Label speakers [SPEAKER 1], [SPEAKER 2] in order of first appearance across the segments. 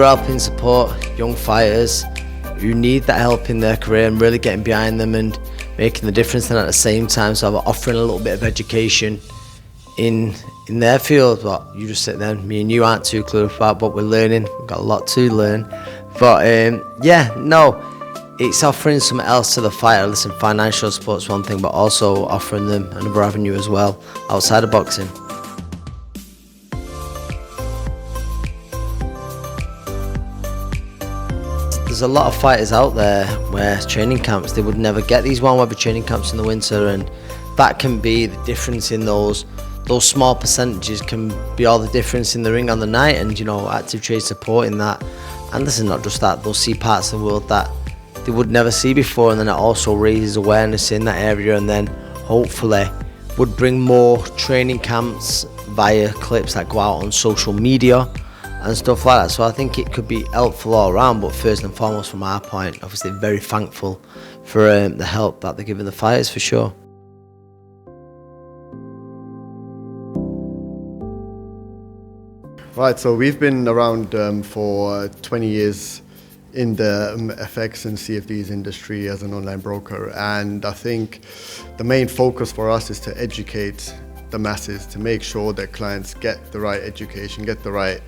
[SPEAKER 1] they're helping support young fighters who need that help in their career and really getting behind them and making the difference, and at the same time sort of offering a little bit of education in their field. What you just said then, me and you aren't too clear about what we're learning. We've got a lot to learn, but it's offering something else to the fighter. Listen, financial support's one thing, but also offering them another avenue as well outside of boxing. There's a lot of fighters out there where training camps, they would never get these warm weather training camps in the winter, and that can be the difference in those small percentages, can be all the difference in the ring on the night. And ActivTrades supporting that, and this is not just that, they'll see parts of the world that they would never see before, and then it also raises awareness in that area, and then hopefully would bring more training camps via clips that go out on social media and stuff like that. So I think it could be helpful all around, but first and foremost from our point, obviously very thankful for the help that they're giving the fighters, for sure.
[SPEAKER 2] Right, so we've been around for 20 years in the FX and CFDs industry as an online broker, and I think the main focus for us is to educate the masses, to make sure that clients get the right education, get the right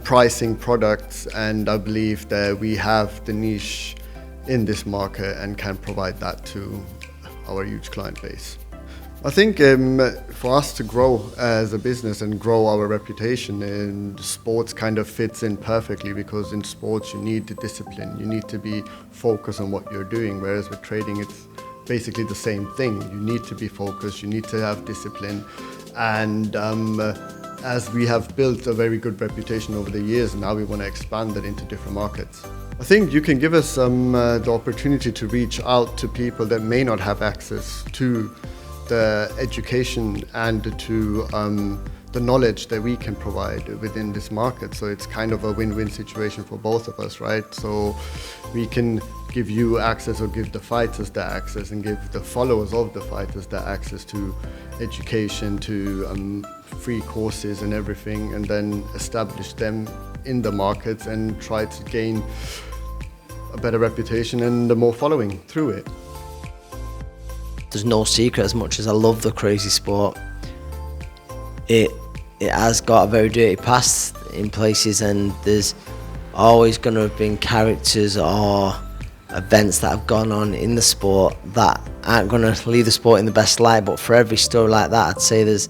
[SPEAKER 2] pricing products, and I believe that we have the niche in this market and can provide that to our huge client base. I think for us to grow as a business and grow our reputation, and sports kind of fits in perfectly, because in sports you need the discipline, you need to be focused on what you're doing, whereas with trading it's basically the same thing. You need to be focused, you need to have discipline, and as we have built a very good reputation over the years, now we want to expand that into different markets. I think you can give us the opportunity to reach out to people that may not have access to the education and to the knowledge that we can provide within this market. So it's kind of a win-win situation for both of us, right? So we can give you access, or give the fighters the access, and give the followers of the fighters the access to education, to free courses and everything, and then establish them in the markets and try to gain a better reputation and more following through it.
[SPEAKER 1] There's no secret, as much as I love the crazy sport, it has got a very dirty past in places, and there's always going to have been characters or events that have gone on in the sport that aren't going to leave the sport in the best light. But for every story like that, I'd say there's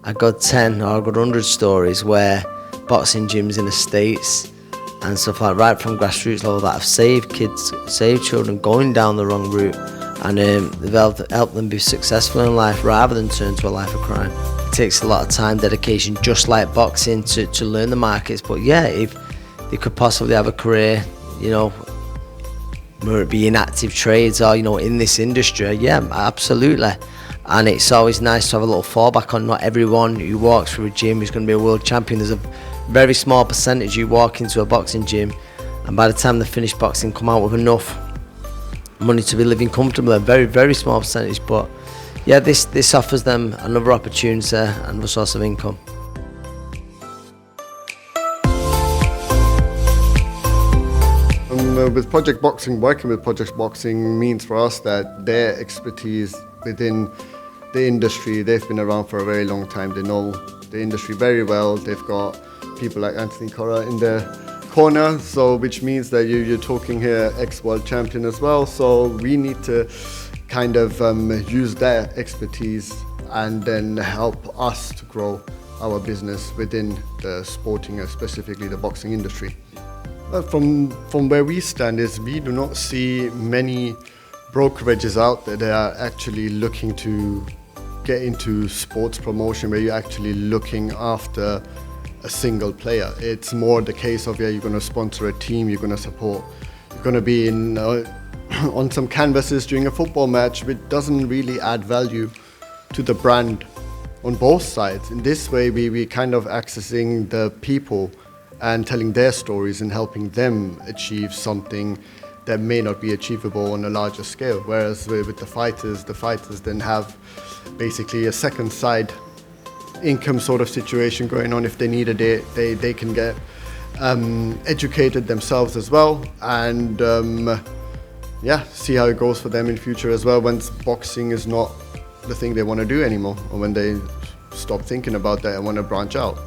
[SPEAKER 1] a good 10 or a good 100 stories where boxing gyms in the States and stuff like, right from grassroots level, that have saved kids, saved children going down the wrong route, and they've helped them be successful in life rather than turn to a life of crime. It takes a lot of time, dedication, just like boxing, to learn the markets. But yeah, if they could possibly have a career, whether it be in ActivTrades or in this industry, yeah, absolutely. And it's always nice to have a little fallback on. Not everyone who walks through a gym is going to be a world champion. There's a very small percentage who walk into a boxing gym, and by the time they finish boxing, come out with enough money to be living comfortably. A very, very small percentage, but yeah, this offers them another opportunity and another source of income.
[SPEAKER 2] With Project Boxing, working with Project Boxing means for us that their expertise within the industry, they've been around for a very long time, they know the industry very well, they've got people like Anthony Corra in their corner, so which means that you're talking here ex-world champion as well, so we need to kind of use their expertise and then help us to grow our business within the sporting, specifically the boxing industry. From where we stand is we do not see many brokerages out there that are actually looking to get into sports promotion, where you're actually looking after a single player. It's more the case of, you're going to sponsor a team, you're going to support, you're going to be in on some canvases during a football match, which doesn't really add value to the brand on both sides. In this way, we kind of accessing the people and telling their stories and helping them achieve something that may not be achievable on a larger scale. Whereas with the fighters then have basically a second side income sort of situation going on. If they needed it, they can get educated themselves as well, and see how it goes for them in future as well, once boxing is not the thing they want to do anymore, or when they stop thinking about that and want to branch out.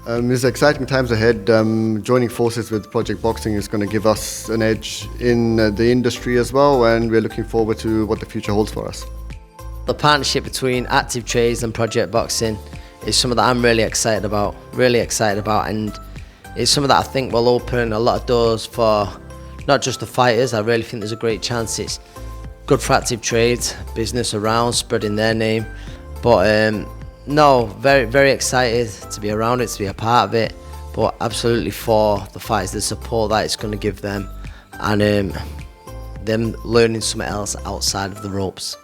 [SPEAKER 2] There's exciting times ahead. Joining forces with Project Boxing is going to give us an edge in the industry as well, and we're looking forward to what the future holds for us.
[SPEAKER 1] The partnership between ActivTrades and Project Boxing is something that I'm really excited about, and it's something that I think will open a lot of doors for not just the fighters. I really think there's a great chance it's good for ActivTrades, business around, spreading their name. But no, very, very excited to be around it, to be a part of it, but absolutely for the fighters, the support that it's going to give them, and them learning something else outside of the ropes.